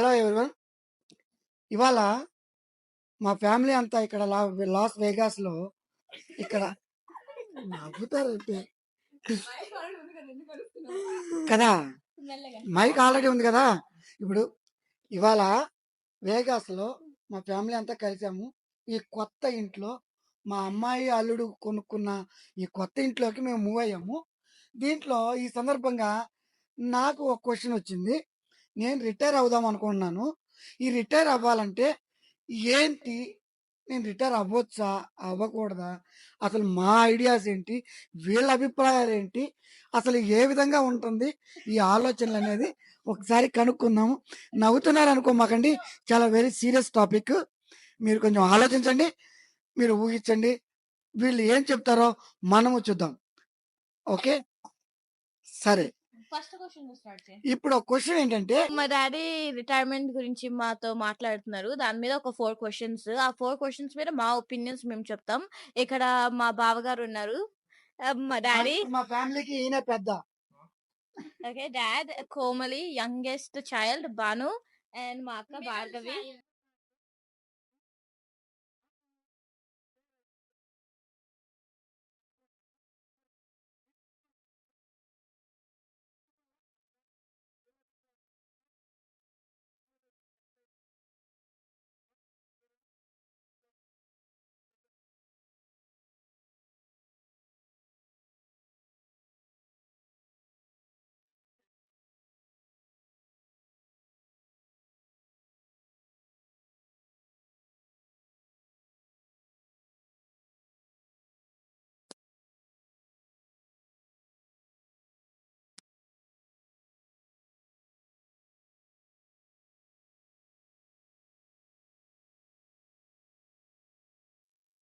Hello everyone. ఇవాళ మా family అంతా ఇక్కడ లాస్ వేగాస్లో ఇక్కడ నవ్వుతారంటే కదా, మైక్ ఆల్రెడీ ఉంది కదా. ఇప్పుడు ఇవాళ వేగాస్లో మా ఫ్యామిలీ అంతా కలిసాము. ఈ కొత్త ఇంట్లో మా అమ్మాయి అల్లుడు కొనుక్కున్న ఈ కొత్త ఇంట్లోకి మేము మూవ్ అయ్యాము. దీంట్లో ఈ సందర్భంగా నాకు ఒక క్వశ్చన్ వచ్చింది. నేను రిటైర్ అవుదాం అనుకుంటున్నాను. ఈ రిటైర్ అవ్వాలంటే ఏంటి? నేను రిటైర్ అవ్వచ్చా? అవ్వకూడదా? అసలు మా ఐడియాస్ ఏంటి? వీళ్ళ అభిప్రాయాలు ఏంటి? అసలు ఏ విధంగా ఉంటుంది ఈ ఆలోచనలు అనేది ఒకసారి కనుక్కుందాము. నవ్వుతున్నారు అనుకోమాకండి, చాలా వెరీ సీరియస్ టాపిక్. మీరు కొంచెం ఆలోచించండి, మీరు ఊహించండి, వీళ్ళు ఏం చెప్తారో మనము చూద్దాం. ఓకే, సరే. ఫస్ట్ క్వశ్చన్ స్టార్ట్ చేయి. ఇప్పుడు ఒక క్వశ్చన్ ఏంటంటే, మా డాడీ రిటైర్మెంట్ గురించి మాతో మాట్లాడుతున్నారు. దాని మీద ఒక 4 క్వశ్చన్స్. ఆ 4 క్వశ్చన్స్ మీద మా ఒపీనియన్స్ మేము చెప్తాం. ఇక్కడ మా బావగారు ఉన్నారు. మా డాడీ మా ఫ్యామిలీకి ఈయన పెద్ద. Okay. Dad Komali, youngest child Banu and మా అక్క భార్గవి.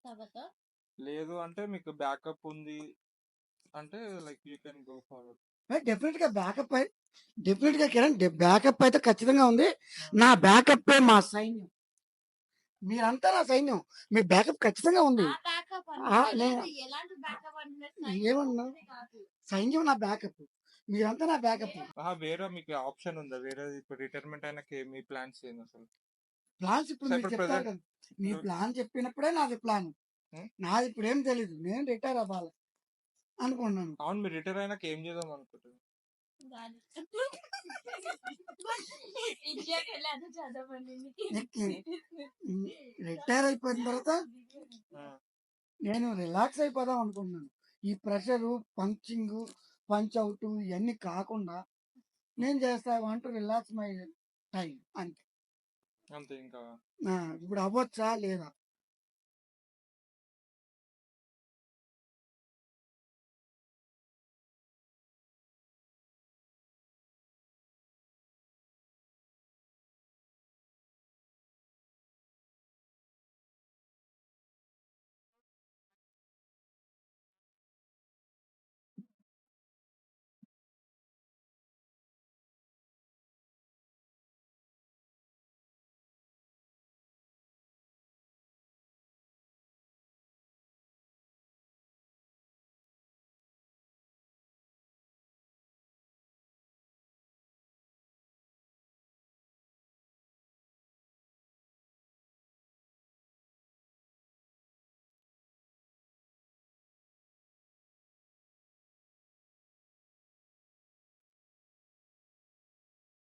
తర్వాత లేదు అంటే మీకు బ్యాకప్ ఉంది అంటే like you can go forward. Definite గా బ్యాకప్ డెఫినెట్ గా కిరణ్, బ్యాకప్ అయితే ఖచ్చితంగా ఉంది. నా బ్యాకప్ మా సైన్యం, మీరంతా నా సైన్యం. మీ బ్యాకప్ ఖచ్చితంగా ఉంది. ఆ బ్యాకప్ ఆ, అంటే నేను ఎలాంటి బ్యాకప్ అంటే ఏమన్నా సైన్యం నా బ్యాకప్, మీరంతా నా బ్యాకప్. వేరే మీకు ఆప్షన్ ఉందా? వేరే ఇప్పుడు రిటైర్మెంట్ అయినాక మీ ప్లాన్స్ ఏంది అసలు? ప్లాన్స్ ఇప్పుడు మీరు ఇప్పుడు చెప్తారు ప్రెసెంట్ కదా, మీ ప్లాన్ చెప్పినప్పుడే నాది ప్లాన్. నాది ఇప్పుడు ఏం తెలీదు, నేను రిటైర్ అవ్వాలి అనుకున్నాను. అవును, మీరు రిటైర్ అయినాక ఏం చేద్దాం అనుకుంటున్నారు? రిటైర్ అయిపోయిన తర్వాత నేను రిలాక్స్ అయిపోదాం అనుకుంటున్నాను. ఈ ప్రెషరు, పంచ్ అవుట్ ఇవన్నీ కాకుండా నేను చేస్తా. I want to relax my time అంతే. అంతే. ఇంకా ఇప్పుడు అవ్వచ్చా లేదా?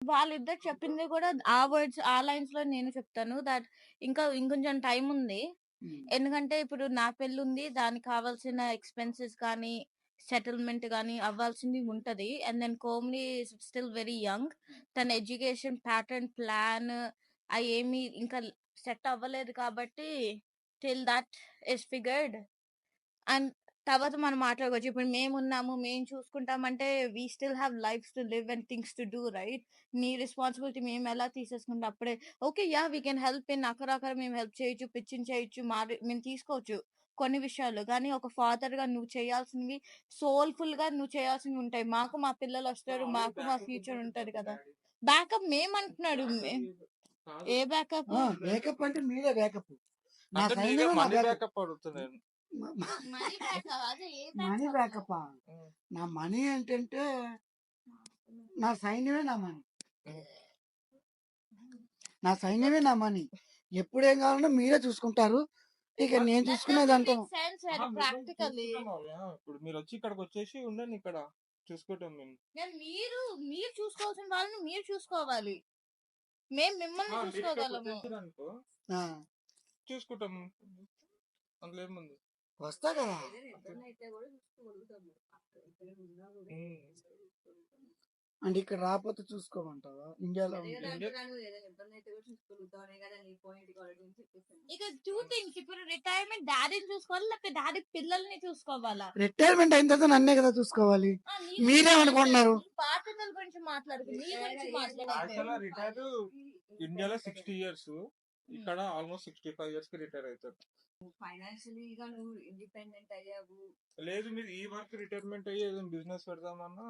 వాళ్ళిద్దరు చెప్పింది కూడా ఆ వర్డ్స్ ఆ లైన్స్ లో నేను చెప్తాను. దట్ ఇంకా ఇంకొంచెం టైం ఉంది. ఎందుకంటే ఇప్పుడు నా పెళ్లి ఉంది, దానికి కావాల్సిన ఎక్స్పెన్సెస్ కానీ సెటిల్మెంట్ కానీ అవ్వాల్సింది ఉంటది. And then Komli still very young. తన ఎడ్యుకేషన్ ప్యాటర్న్ ప్లాన్ అవి ఏమి ఇంకా సెట్ అవ్వలేదు కాబట్టి till that is figured. And తర్వాత మనం మాట్లాడుకోవచ్చు. ఇప్పుడు మేమున్నాము, మేము చూసుకుంటామంటే we still have lives to live and things to do, right? నీ రెస్పాన్సిబిలిటీ మేము ఎలా తీసేసుకుంటే అప్పుడే okay, yeah we can help in అక్కడక్కడ మేము హెల్ప్ చేయొచ్చు, పిచ్చింగ్ చేయొచ్చు, మేము తీసుకోవచ్చు కొన్ని విషయాలు. కానీ ఒక ఫాదర్ గా నువ్వు చేయాల్సినవి సోల్ఫుల్ గా నువ్వు చేయాల్సినవి ఉంటాయి. మాకు మా పిల్లలు వస్తారు, మాకు మా ఫ్యూచర్ ఉంటది కదా. బ్యాకప్ మేమంటున్నాడు. ఏ బ్యాకప్? బ్యాకప్ అంటే మీరే బ్యాకప్. నా అంటే మీరే సైన్యమే నా మనీ బ్యాకప్. బ్యాకప్ అడుగుతున్నాను. Money backup. నా మనీ ఏంటంటే నా సైన్యమే నా మనీ. నా సైన్యమే నా మనీ. ఎప్పుడేం కావాలన్నా మీరే చూసుకుంటారు. ఇక నేను చూసుకునేదంతా ప్రాక్టికల్లీ ఇప్పుడు మీరు వచ్చి ఇక్కడికి వచ్చేసి ఉండండి, ఇక్కడ చూసుకుంటాం మేము. మీరు చూసుకోవాల్సిన వాళ్ళని మీరు చూసుకోవాలి. మేము మిమ్మల్ని మీరు ఇక్కడికి చూసుకోగలము. వచ్చేసారనుకో ఆ, చూసుకుంటాం, అందులో ఏముంది. వస్తా కదా. అంటే ఇక్కడ రాకపోతే చూసుకోమంటావా? ఇండియాలో ఉంటే ఇక టూ థింగ్స్, ఇప్పుడు రిటైర్మెంట్ డాడీని చూసుకోవాలి, లేకపోతే డాడీ పిల్లల్ని చూసుకోవాలా? రిటైర్మెంట్ అయిన తర్వాత నన్నే కదా చూసుకోవాలి. మీరేమనుకుంటున్నారు? పార్ట్నర్ గురించి మాట్లాడుకు, నీ గురించి యాక్చువల్గా రిటైర్ ఇండియాలో 60 years, ఇక్కడ ఆల్మోస్ట్ 65 years కి రిటైర్ అవుతారు. ఫైనాన్షియలీ గా నువ్వు ఇండిపెండెంట్ అయ్యావు. లేదు మీరు ఈ వర్క్ రిటైర్మెంట్ అయ్యి ఏదైనా బిజినెస్ పెడదామన్నా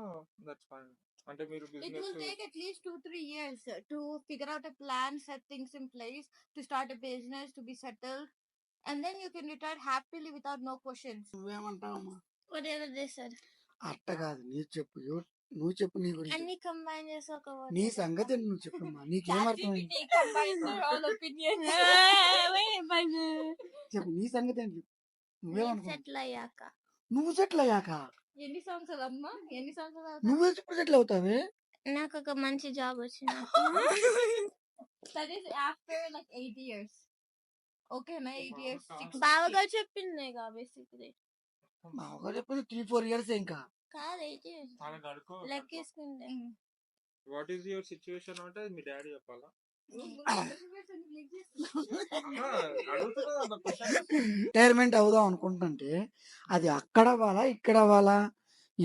దట్స్ ఫైన్. అంటే మీరు It will business take at least 2-3 years to figure out a plan, set things in place, to start a business, to be settled, and then you can retire happily without no questions. నువ్వేమంటావమ్మా? Whatever they said. అట్ట కాదు, నువ్వు చెప్పు. నువ్వు చెప్పు నీ గురించి. అన్ని combine చేసి ఒక word నీ చెప్పు. సంగతి నువ్వు చెప్పమ్మా. నీకేమర్థమైంది ChatGPT combines all opinions. చెప్పు, నీ సంగతి ఏంటి? నువ్వేమనుకున్నావు? సెటిల్ అయ్యాక నువ్వు సెటిల్ అయ్యాక ఎన్ని సంవత్సరాలు అమ్మా? ఎన్ని సంవత్సరాలు? నువ్వు ఎప్పుడు సెటిల్ అవుతావే? నాకు ఒక మంచి జాబ్ వచ్చింది. That is after like 8 years. ఓకేనా? 8 years. బావగా చెప్పింది బేసిక్లీ. మామూలుగా చెప్పింది 3-4 years ఇంకా కాదు 8 years. లెక్కేసుకుంటే వాట్ ఈస్ యువర్ సిచ్యువేషన్ అంటే మీ డాడీ చెప్పాలా? రిటైర్మెంట్ అవుదాం అనుకుంటుంటే అది అక్కడ అవ్వాలా, ఇక్కడ అవ్వాలా?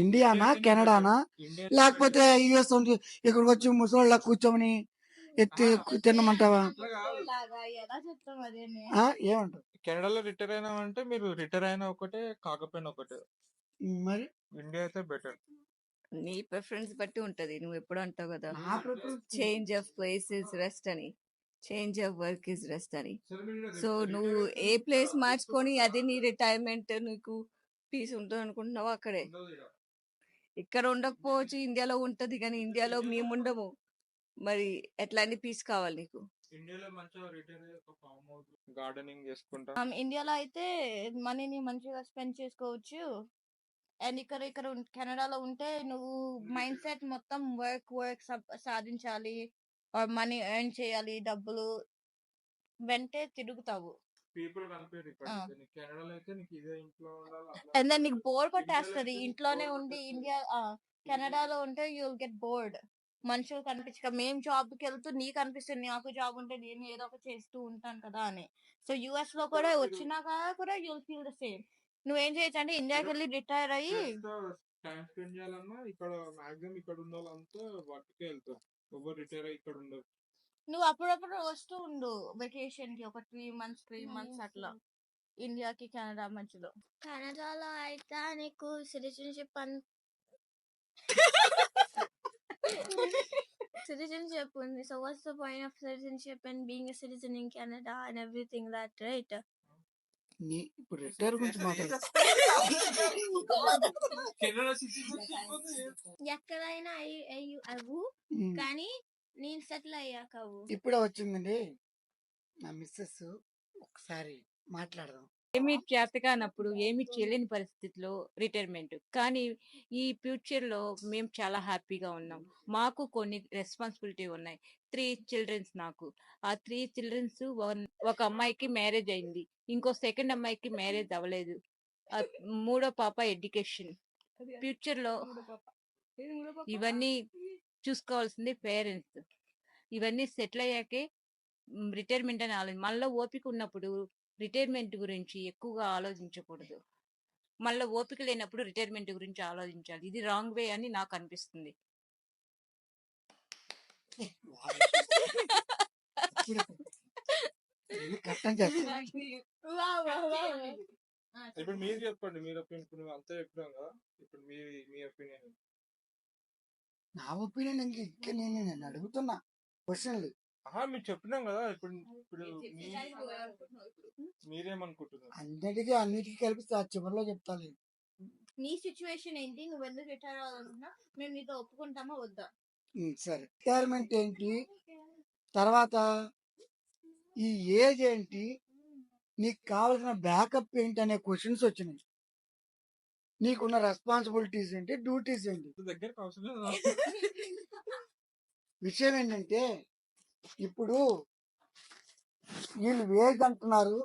ఇండియానా, కెనడానా, లేకపోతే యుఎస్ ఇక్కడికి వచ్చి ముసలోళ్ళ కూర్చొని ఎత్తి తినమంటావా? లాగా ఎలా చెప్తాం అదేని? ఏమంటావు? కెనడాలో రిటైర్ అయినామంటే మీరు రిటైర్ అయినా ఒకటే, కాకపోయినా ఒకటే. మరి ఇండియా అయితే బెటర్. నీ ప్రిఫరెన్స్ బట్టి ఉంటది. నువ్వు ఎప్పుడు అంటావు కదా, నా preference change of place is rest అని, change of work is rest అని. సో నువ్వు ఏ ప్లేస్ మార్చుకొని అది నీ రిటైర్మెంట్, నీకు పీస్ ఉంటుంది అనుకుంటున్నావు అక్కడే. ఇక్కడ ఉండకపోవచ్చు, ఇండియాలో ఉంటది, కానీ ఇండియాలో మేము ఉండము. మరి ఎట్లాంటి పీస్ కావాలి నీకు? ఇండియాలో మంచిగా రిటైర్ అయ్యి ఒక ఫామ్ హౌస్ గార్డెనింగ్ చేసుకుంటా. ఇండియాలో అయితే మనీని మంచిగా స్పెండ్ చేసుకోవచ్చు. అండ్ ఇక్కడ కెనడాలో ఉంటే నువ్వు మైండ్ సెట్ మొత్తం వర్క్ సాధించాలి, మనీ ఎర్న్ చేయాలి, డబ్బులు వెంటే తిరుగుతావు. పీపుల్ కనిపించారు ఇక్కడ. కెనడాలో అయితే నీకు ఇదే ఇంట్లో ఉండాలి. అండ్ దెన్ నీకు బోర్ కొట్టేస్తుంది ఇంట్లోనే ఉండి. కెనడాలో ఉంటే యూ విల్ గెట్ బోర్డ్. మనుషులు కనిపించక, మేము జాబ్కి వెళ్తూ నీకు అనిపిస్తుంది నాకు జాబ్ ఉంటే నేను ఏదో ఒకటి చేస్తూ ఉంటాను కదా అని. సో యుఎస్ లో కూడా వచ్చినాక కూడా you will feel the same. నువ్వేం చేయొచ్చు అంటే ఇండియాకి వెళ్ళి రిటైర్ అయ్యి టైం స్పెండ్ చేయాలన్నా ఇక్కడ మాక్సిమం ఇక్కడ ఉన్న వాళ్ళంతా వర్క్కే వెళ్తారు. ఎవరు రిటైర్ అయ్యి ఇక్కడ ఉండరు. నువ్వు అప్పుడప్పుడు వస్తూ ఉండు వెకేషన్ కి, ఒక 3 months అట్లా, ఇండియాకి కెనడా మధ్యలో. కెనడాలో అయితే నీకు సిటిజన్షిప్ citizenship ఉంది. So what's the point of citizenship and being a citizen in Canada and everything that, right? ఇప్పుడు రిటైర్ గురించి మాట్లాడు. ఎక్కడైనా అవ్వు, కానీ నేను సెటిల్ అయ్యాక అవ్వు. ఇప్పుడే వచ్చిందండి నా మిస్సెస్, ఒకసారి మాట్లాడదాం. ఏమి చేత కానప్పుడు, ఏమి చేయలేని పరిస్థితిలో రిటైర్మెంట్. కానీ ఈ ఫ్యూచర్లో మేము చాలా హ్యాపీగా ఉన్నాం. మాకు కొన్ని రెస్పాన్సిబిలిటీ ఉన్నాయి. 3 children నాకు. ఆ 3 children, ఒక అమ్మాయికి మ్యారేజ్ అయింది, ఇంకో సెకండ్ అమ్మాయికి మ్యారేజ్ అవ్వలేదు, మూడో పాప ఎడ్యుకేషన్. ఫ్యూచర్లో ఇవన్నీ చూసుకోవాల్సింది పేరెంట్స్. ఇవన్నీ సెటిల్ అయ్యాకే రిటైర్మెంట్ అని ఆలోచన. మళ్ళీ ఓపిక ఉన్నప్పుడు రిటైర్మెంట్ గురించి ఎక్కువగా ఆలోచించకూడదు. మళ్ళీ ఓపిక లేనప్పుడు రిటైర్మెంట్ గురించి ఆలోచించాలి. ఇది రాంగ్ వే అని నాకు అనిపిస్తుంది. ఇప్పుడు మీరు చెప్పండి, మీరు ఒపీనియన్ అంతా చెప్పినాం కదా, ఇప్పుడు మీ ఒపీనియన్. నా ఒపీనియన్ ఇంకా నేను అడుగుతున్నా క్వశ్చన్లు. మీరు చెప్పినాం కదా, ఇప్పుడు మీరేమనుకుంటున్నారు? అన్నిటికీ కలిపిస్తే ఆ చివరిలో చెప్తాను. నీ సిచ్యువేషన్ ఏంటి, నువ్వు ఎందుకు రిటైర్ అవ్వాలనుకున్నా, మేము నీతో ఒప్పుకుంటామా వద్దా? సరే, రిటైర్మెంట్ ఏంటి, తర్వాత ఈ ఏజ్ ఏంటి, నీకు కావాల్సిన బ్యాకప్ ఏంటి అనే క్వశ్చన్స్ వచ్చినాయి. నీకున్న రెస్పాన్సిబిలిటీస్ ఏంటి, డ్యూటీస్ ఏంటి. దగ్గరకు అవసరం లేదు. విషయం ఏంటంటే ఇప్పుడు వీళ్ళు ఏజ్ అంటున్నారు,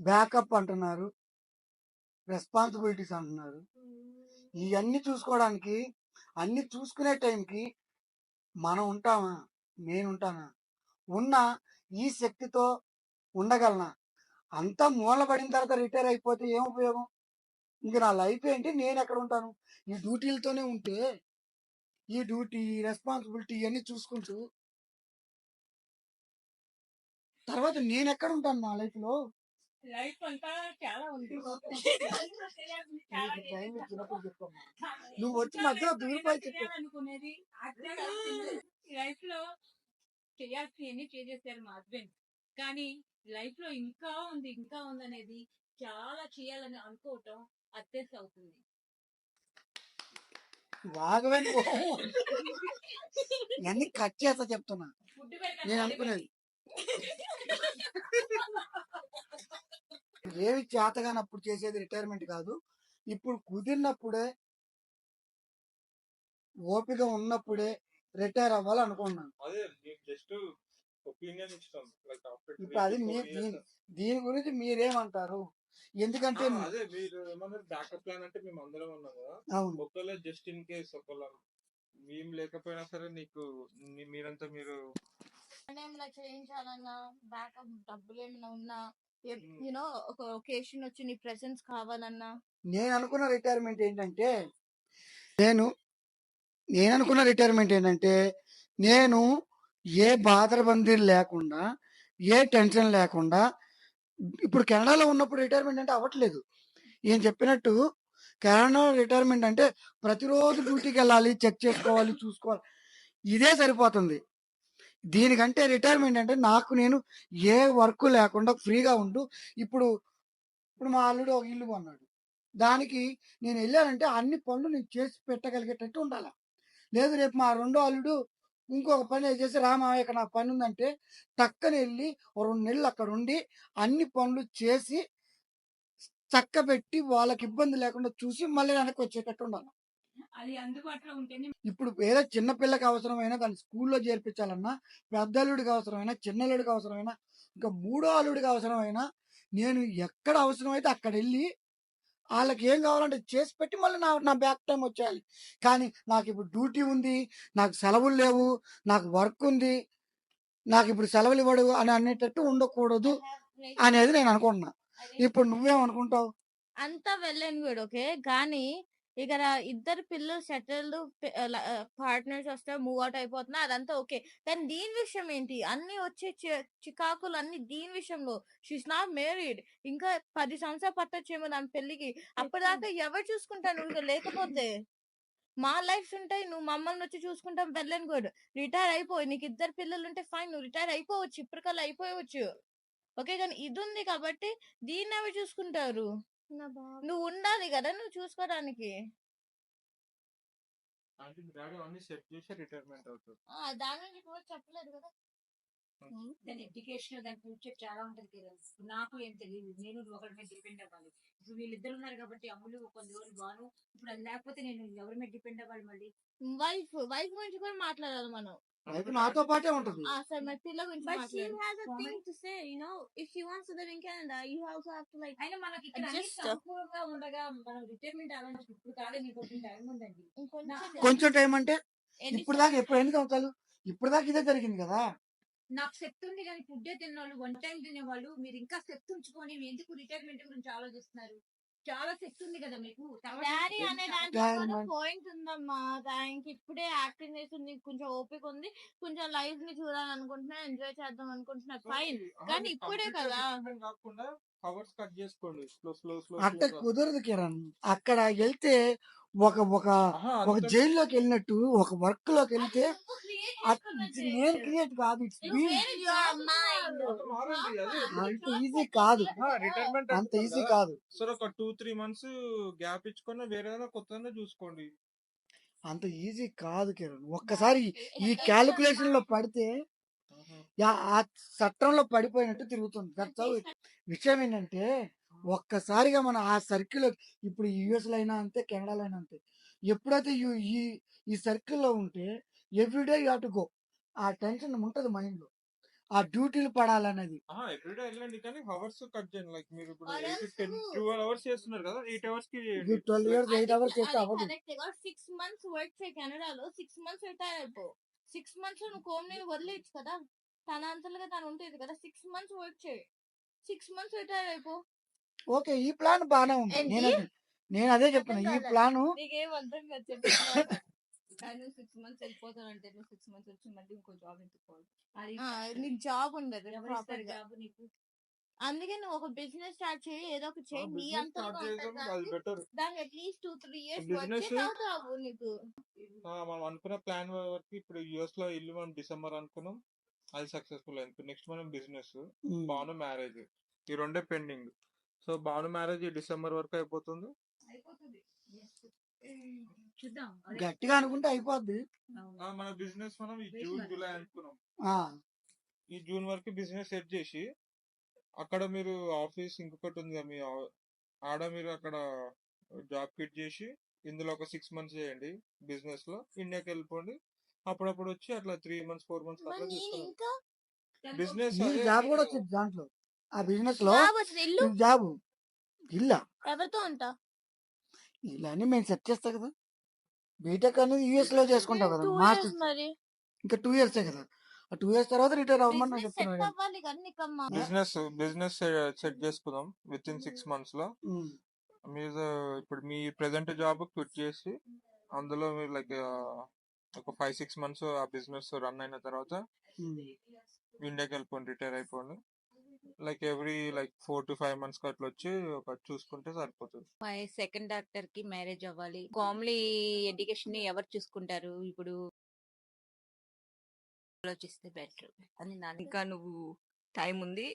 బ్యాకప్ అంటున్నారు, రెస్పాన్సిబిలిటీస్ అంటున్నారు. ఇవన్నీ చూసుకోవడానికి, అన్ని చూసుకునే టైంకి మనం ఉంటామా? నేను ఉంటానా? ఉన్న ఈ శక్తితో ఉండగలనా? అంతా మూలపడిన తర్వాత రిటైర్ అయిపోతే ఏం ఉపయోగం? ఇంక నా లైఫ్ ఏంటి, నేను ఎక్కడ ఉంటాను? ఈ డ్యూటీలతోనే ఉంటే, ఈ డ్యూటీ, రెస్పాన్సిబిలిటీ ఇవన్నీ చూసుకుంటూ తర్వాత నేను ఎక్కడ ఉంటాను నా లైఫ్లో? లైఫ్ అంతా చాలా ఉంది. నీకు టైం ఇచ్చినప్పుడు చెప్పమ్మా. నువ్వు వచ్చి మధ్యలో దూరిపోయి చెప్పు. అనుకునేది లైఫ్ లో చేయాల్సినవన్నీ చేసేసారు మా హస్బెండ్. కానీ లైఫ్ లో ఇంకా ఉంది అనేది చాలా చేయాలని అనుకోవటం అత్యస్ అవుతుంది. వాగవని ఇవన్నీ కట్ చేస్తా చెప్తున్నా ఫుడ్ నేను అనుకునేది. ఏమి చేతగానప్పుడు చేసేది రిటైర్మెంట్ కాదు. ఇప్పుడు కుదిరినప్పుడే, ఓపిక ఉన్నప్పుడే రిటైర్ అవ్వాలనుకున్నాను. అదే జస్ట్ ఒపీనియన్ ఇష్టం. ఇప్పుడు అది దీని గురించి మీరేమంటారు? ఎందుకంటే అదే మీరు ఏమన్నారు బ్యాకప్ ప్లాన్ అంటే మేము అందరం ఉన్నాం కదా. అవును, ఒకవేళ జస్ట్ ఇన్ కేస్ ఒకవేళ మేము లేకపోయినా సరే నీకు మీరంతా మీరు ఏమైనా చేయించాలన్నా, బ్యాకప్ డబ్బులు ఏమైనా ఉన్నా, యూనో ఒక ఒకేషన్ వచ్చి నీ ప్రెసెన్స్ కావాలన్నా. నేను అనుకున్న రిటైర్మెంట్ ఏంటంటే నేను ఏ బాధరబందీ లేకుండా, ఏ టెన్షన్ లేకుండా, ఇప్పుడు కెనడాలో ఉన్నప్పుడు రిటైర్మెంట్ అంటే అవ్వట్లేదు. ఏం చెప్పినట్టు కెనడా రిటైర్మెంట్ అంటే ప్రతిరోజు డ్యూటీకి వెళ్ళాలి, చెక్ చేసుకోవాలి, చూసుకోవాలి, ఇదే సరిపోతుంది. దీనికంటే రిటైర్మెంట్ అంటే నాకు నేను ఏ వర్క్ లేకుండా ఫ్రీగా ఉంటూ, ఇప్పుడు మా అల్లుడు ఒక ఇల్లు కొన్నాడు, దానికి నేను వెళ్ళానంటే అన్ని పనులు నేను చేసి పెట్టగలిగేటట్టు ఉండాలి. లేదు రేపు మా రెండో అల్లుడు ఇంకొక పని చేసి రామా ఇక్కడ నాకు పని ఉందంటే టక్కన వెళ్ళి 2 నెలలు అక్కడ ఉండి అన్ని పనులు చేసి చక్కబెట్టి వాళ్ళకి ఇబ్బంది లేకుండా చూసి మళ్ళీ వెనక్కి వచ్చేటట్టు ఉండాలి. అది అందుబాటులో ఉంటేనే. ఇప్పుడు ఏదో చిన్నపిల్లకి అవసరమైనా దాన్ని స్కూల్లో చేర్పించాలన్నా, పెద్దల్లుడికి అవసరమైనా, చిన్నల్లుడికి అవసరమైనా, ఇంకా మూడో అల్లుడికి అవసరమైనా, నేను ఎక్కడ అవసరమైతే అక్కడ వెళ్ళి వాళ్ళకి ఏం కావాలంటే చేసి పెట్టి మళ్ళీ నా బ్యాక్ టైం వచ్చేయాలి. కానీ నాకు ఇప్పుడు డ్యూటీ ఉంది, నాకు సెలవులు లేవు, నాకు వర్క్ ఉంది, నాకు ఇప్పుడు సెలవులు ఇవ్వడు అని అనేటట్టు ఉండకూడదు అనేది నేను అనుకుంటున్నా. ఇప్పుడు నువ్వేమనుకుంటావు? అంతా వెళ్ళాను కూడా ఓకే, కానీ ఇక్కడ ఇద్దరు పిల్లలు సెటిల్డ్ పార్ట్నర్స్ వస్తే మూవ్ అవుట్ అయిపోతున్నా, అదంతా ఓకే. కానీ దీని విషయం ఏంటి, అన్ని వచ్చే చికాకులు అన్ని దీని విషయంలో. షీస్ నాట్ మ్యారీడ్, ఇంకా 10 సంవత్సరాలు పట్టొచ్చేమో దాని పెళ్లికి. అప్పటిదాకా ఎవరు చూసుకుంటాను నువ్వు లేకపోతే? మా లైఫ్స్ ఉంటాయి, నువ్వు మమ్మల్ని వచ్చి చూసుకుంటాం, వెళ్ళను కూడా. రిటైర్ అయిపోయి నీకు 2 పిల్లలు ఉంటే ఫైన్, నువ్వు రిటైర్ అయిపోవచ్చు, ఇప్పటికల్లా అయిపోవచ్చు ఓకే. కానీ ఇది ఉంది కాబట్టి దీన్ని ఎవరు చూసుకుంటారు? నువ్వు ఉండాలి కదా నువ్వు చూసుకోవడానికి. అంటే డాడీ అన్ని సెట్ చేసి రిటైర్మెంట్ అవుతుంది. దాని నుంచి కూడా చెప్పలేదు కదా. దాని ఎడ్యుకేషన్, దాని ఫ్యూచర్ చాలా ఉంటుంది కదా. నాకు ఏం తెలియదు, నేను ఒకరి మీద డిపెండ్ అవ్వాలి. ఇప్పుడు వీళ్ళిద్దరు ఉన్నారు కాబట్టి అమ్ములు కొన్ని రోజులు బాను, ఇప్పుడు అది లేకపోతే నేను ఎవరి మీద డిపెండ్ అవ్వాలి? మళ్ళీ వైఫ్ గురించి కూడా మాట్లాడాలి మనం. అయితే నాతో పాటే ఉంటుంది. సరే మరి పిల్ల గురించి అయినా మనకి ఇక్కడ అన్ని సంపూర్ణంగా ఉండగా మనం రిటైర్మెంట్ అవ్వాలంటే ఇప్పుడు కాదు, మీకు కొంచెం టైం ఉందండి. కొంచెం టైం అంటే ఇప్పుడు దాకా ఎన్ని సంవత్సరాలు? ఇప్పుడు దాకా ఇదే జరిగింది కదా. నాకు శక్తి ఉంది కానీ ఫుడ్డే తిన్నవాళ్ళు, వన్ టైం తినేవాళ్ళు, మీరు ఇంకా శక్తి ఉంచుకొని ఎందుకు రిటైర్మెంట్ గురించి ఆలోచిస్తున్నారు? చాలా శక్తి ఉంది కదా మీకు. డాడీ అనే దాంట్లో పాయింట్ ఉందమ్మా. దానికి ఇప్పుడే యాక్టింగ్ చేస్తుంది, కొంచెం ఓపిక ఉంది, కొంచెం లైఫ్ ని చూడాలనుకుంటున్నా, ఎంజాయ్ చేద్దాం అనుకుంటున్నా, ఫైన్. కానీ ఇప్పుడే కదా. కాకుండా కవర్స్ కట్ చేసుకోండి, స్లో. అట్ట కుదరదు కిరణ్. అక్కడ వెళ్తే ఒక జైల్లోకి వెళ్ళినట్టు, ఒక వర్క్ లోకి వెళ్తే నేను క్రియేట్ కాదు. అంత ఈజీ కాదు, రిటైర్మెంట్ అంత ఈజీ కాదు. సరే ఒక 2-3 months గ్యాప్ ఇచ్చుకొని వేరే కొత్తగా చూసుకోండి. అంత ఈజీ కాదు కిరణ్. ఒక్కసారి ఈ క్యాలిక్యులేషన్ లో పడితే ఆ చట్టంలో పడిపోయినట్టు తిరుగుతుంది. దట్స్ హౌ విషయం ఏంటంటే ఒక్కసారిగా మనం ఆ సర్కిల్ ఇప్పుడు యుఎస్లో అయినా అంతే, కెనడాలో అయినా అంతే. ఎప్పుడైతే ఈ ఈ సర్కిల్లో ఉంటే everyday you have to go. ఆ టెన్షన్ ఉంటుంది మైండ్లో, ఆ డ్యూటీలు పడాలనేది. ఎవ్రీడే వెళ్ళండి కానీ అవర్స్ కట్ చేయండి. లైక్ మీరు ఇప్పుడు 12 అవర్స్ చేస్తున్నారు కదా, 8 అవర్స్ కి చేయండి. 12 ఇయర్స్ 8 అవర్స్ చేస్తే అది అవ్వదు. కరెక్ట్ గా 6 months వర్క్ చేయి కెనడాలో, 6 months రిటైర్ అయిపో. 6 months లో నువ్వు కోమ్ని వదిలేయచ్చు కదా, తన అంతలుగా తను ఉంటుంది కదా. 6 months వర్క్ చేయి, 6 months రిటైర్ అయిపో. ఓకే, ఈ ప్లాన్ బాగానే ఉంది. ఏంటి? నేను అదే చెప్తున్నా, ఈ ప్లాను నీకేం అర్థం కాదు చెప్పి. కానీ నువ్వు 6 months వెళ్ళిపోతానంటే నువ్వు 6 months వచ్చి మళ్ళీ ఇంకో జాబ్ ఎత్తుకోవాలి. నీకు జాబ్ ఉండదు ఎవరు ప్రాపర్ ఇస్తారు గా. జాబ్ నీకు? అందుకే నువ్వు ఒక బిజినెస్ స్టార్ట్ చేయి, ఏదో ఒకటి చేయి, నీ బిజినెస్ అంతలుగా స్టార్ట్ ఉంటుంది చేయడం అది దాన్ని. బెటర్. దాన్ని అట్లీస్ట్ 2-3 years వర్క్ బిజినెస్ చేయి, తర్వాత రావు నీకు. మనం అనుకున్న ప్లాన్ వరకు ఇప్పుడు యుఎస్ లో ఇల్లు మనం డిసెంబర్ అనుకున్నాం, అది సక్సెస్ఫుల్ అయింది. నెక్స్ట్ మనం బిజినెస్, భాను మ్యారేజ్, ఈ రెండే pending. So Bhanu marriage December వరకు అయిపోతుంది. చూద్దాం. అదే. గట్టిగా అనుకుంటే అయిపోద్ది. అవును. మన బిజినెస్ మనం ఈ Wait జూన్ మరి. జూలై అనుకున్నాం. ఆ, ఈ జూన్ వరకు బిజినెస్ సెట్ చేసి అక్కడ మీరు ఆఫీస్ ఇంకొకటి ఉంది కదా, మీ ఆడ మీరు అక్కడ జాబ్ క్విట్ చేసి ఇందులో ఒక 6 months చేయండి బిజినెస్ లో, ఇండియాకి వెళ్ళిపోండి. అప్పుడప్పుడు వచ్చి అట్లా 3 months 4 months మరి అట్లా నేను చూసుకోండి ఇంకా బిజినెస్. నీకు అదే జాబ్ కూడా మీరు వచ్చింది దాంట్లో, ఆ బిజినెస్ లో. జాబ్ వచ్చింది, ఇల్లు నీకు జాబ్ ఇల్లా, ఎవరితో ఉంటా? ఇల్లు అని మేము సెట్ చేస్తా కదా. బీటెక్ అనేది యూఎస్ లో చేసుకుంటావు కదా, 2 years మాస్టర్స్ మరి ఇంకా 2 years కదా. ఆ 2 years తర్వాత రిటైర్ అవ్వమని నేను బిజినెస్ చెప్తున్నా సెట్ కదా. అవ్వాలి కానీ నీకమ్మా. బిజినెస్ సెట్ చేసుకుందాం విత్ ఇన్ 6 months లో. ఉమ్, మీరు ఇప్పుడు మీ ప్రెసెంట్ జాబ్ క్విట్ చేసి అందులో మీరు లైక్ ఒక 5-6 months ఆ బిజినెస్ రన్ అయిన తర్వాత ఉమ్. ఇండియాకి వెళ్ళిపోండి, రిటైర్ అయిపోండి. లైక్ ఎవ్రీ 4 to 5 months అట్లా వచ్చి ఒక చూసుకుంటే సరిపోతుంది. మై సెకండ్ డాక్టర్ కి మ్యారేజ్ అవ్వాలి. కామ్లీ ఎడ్యుకేషన్ ని ఎవరు చూసుకుంటారు ఇప్పుడు? ఆలోచిస్తే బెటర్ అని నా ఇంకా నువ్వు టైం ఉంది.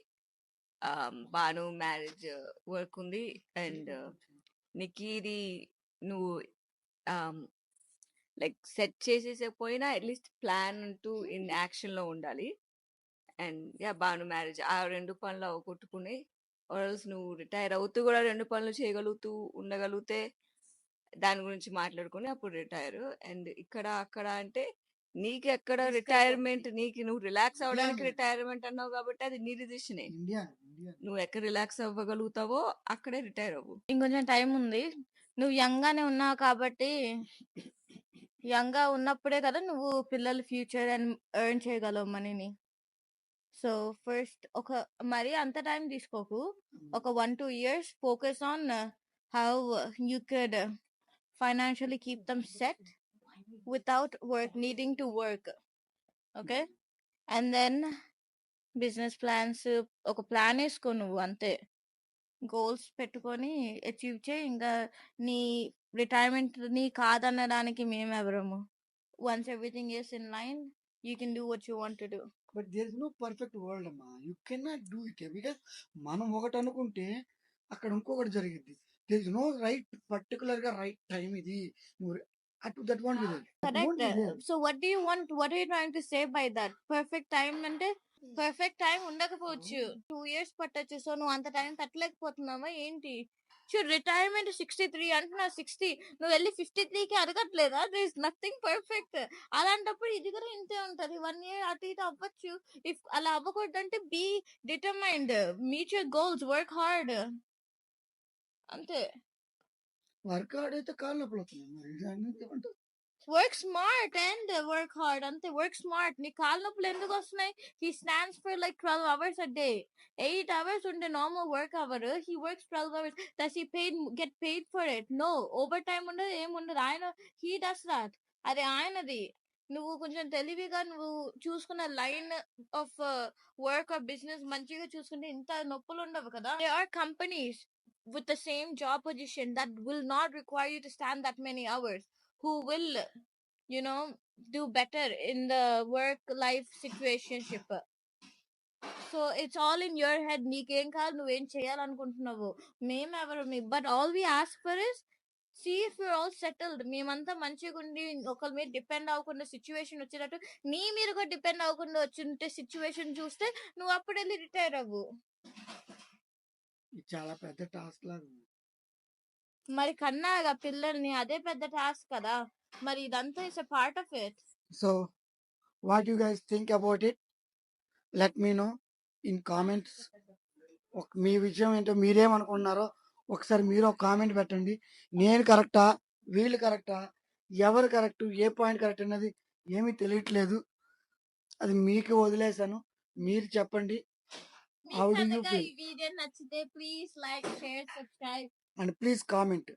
బాను మ్యారేజ్ వర్క్ ఉంది. అండ్ నీకు ఇది నువ్వు లైక్ సెట్ చేసేసకపోయినా అట్లీస్ట్ ప్లాన్ అంటూ ఇన్ యాక్షన్ లో ఉండాలి. అండ్ యా బాను మ్యారేజ్ ఆ 2 పనులు అవగొట్టుకుని ఆర్ఎల్స్ నువ్వు రిటైర్ అవుతూ కూడా 2 పనులు చేయగలుగుతూ ఉండగలిగితే దాని గురించి మాట్లాడుకుని అప్పుడు రిటైర్. అండ్ ఇక్కడ అక్కడ అంటే నీకు ఎక్కడ రిటైర్మెంట్, నీకు నువ్వు రిలాక్స్ అవ్వడానికి రిటైర్మెంట్ అన్నావు కాబట్టి అది నీ డిసిషనే. ఇండియా నువ్వు ఎక్కడ రిలాక్స్ అవ్వగలుగుతావో అక్కడే రిటైర్ అవ్వు. ఇంకొంచెం టైం ఉంది. నువ్వు యంగ్ గానే ఉన్నావు కాబట్టి, యంగ్ గా ఉన్నప్పుడే కదా నువ్వు పిల్లల ఫ్యూచర్ అండ్ ఎర్న్ చేయగలవు మనీని. సో ఫస్ట్ మరి అంత టైం తీసుకోకు. ఒక 1-2 years focus on how you could financially keep them set without needing to work. Okay, and then business plans, ఒక ప్లాన్ వేసుకో నువ్వు అంతే. గోల్స్ పెట్టుకొని అచీవ్ చేయి. ఇంకా నీ రిటైర్మెంట్ ని కాదనడానికి మేమెవరము. Once everything is in line, you can do what you want to do. But there is no perfect world అమ్మా. You cannot do it because మనం ఒకటి అనుకుంటే అక్కడ ఇంకొకటి జరిగింది. There is no right particular గా రైట్ టైం ఇది. నువ్వు that want be there. Correct. So what do you want, what are you trying to say by that? Perfect time అంటే పర్ఫెక్ట్ టైం ఉండకపోవచ్చు, 2 years పట్టొచ్చు. సో నువ్వు అంత time తట్టలేకపోతున్నావా ఏంటి? చూడు, రిటైర్మెంట్ 63 అంటున్నావు, 60, నువ్వు వెళ్ళి 53కి అడగట్లేదా? There is nothing perfect. అలాంటప్పుడు ఇది కూడా ఇంతే ఉంటది. 1 year అటు ఇటు అవ్వచ్చు. ఇఫ్ అలా అవ్వకూడదంటే be determined, meet your goals, work hard అంతే. వర్క్ హార్డ్ అయితే కాళ్ళు నొప్పులు వస్తున్నాయి. మరి దాన్ని ఏమంటావు? Work smart and work hard అంతే. Work smart. నీ కాళ్ళ నొప్పులు ఎందుకు వస్తున్నాయి? He stands for like 12 hours a day. 8 hours ఉండే normal work hour, he works 12 hours. Does he get paid for it? No. Over time ఉండదు, ఏముండదు. ఆయన హీ డస్ దాట్, అది ఆయనది. నువ్వు కొంచెం తెలివిగా నువ్వు చూసుకున్న line of work or business మంచిగా చూసుకుంటే ఇంత నొప్పులు ఉండవు కదా. There are companies with the same job position that will not require you to stand that many hours, who will do better in the work life situationship. So it's all in your head. నీకేం కాదు, నువ్వేం చేయాలనుకుంటున్నావు, మేమెవరు మీ. But all we ask for is see if you're all settled, మేమంతా మంచిగా ఉండి ఒకరి మీద డిపెండ్ అవ్వకుండా సిచ్యువేషన్ వచ్చేటట్టు నీ మీద కూడా డిపెండ్ అవ్వకుండా వచ్చింటే సిచ్యువేషన్ చూస్తే నువ్వు అప్పుడు వెళ్ళి రిటైర్ అవ్వు. ఇది చాలా పెద్ద టాస్క్ లాగా ఉంది. మరి కన్నాగా పిల్లల్ని, అదే పెద్ద టాస్క్ కదా. మరి ఇదంతా is a part of it. So what you guys think about it, let me know in comments. మీ విషయం ఏంటో మీరేమనుకుంటున్నారో ఒకసారి మీరు ఒక కామెంట్ పెట్టండి. నేను కరెక్టా, వీళ్ళు కరెక్టా, ఎవరు కరెక్ట్, ఏ పాయింట్ కరెక్ట్ అన్నది ఏమీ తెలియట్లేదు. అది మీకు వదిలేశాను, మీరు చెప్పండి. మీకు హౌ డు యూ కనుక ఫీల్ ఈ వీడియో నచ్చితే please like, share, subscribe. And please comment.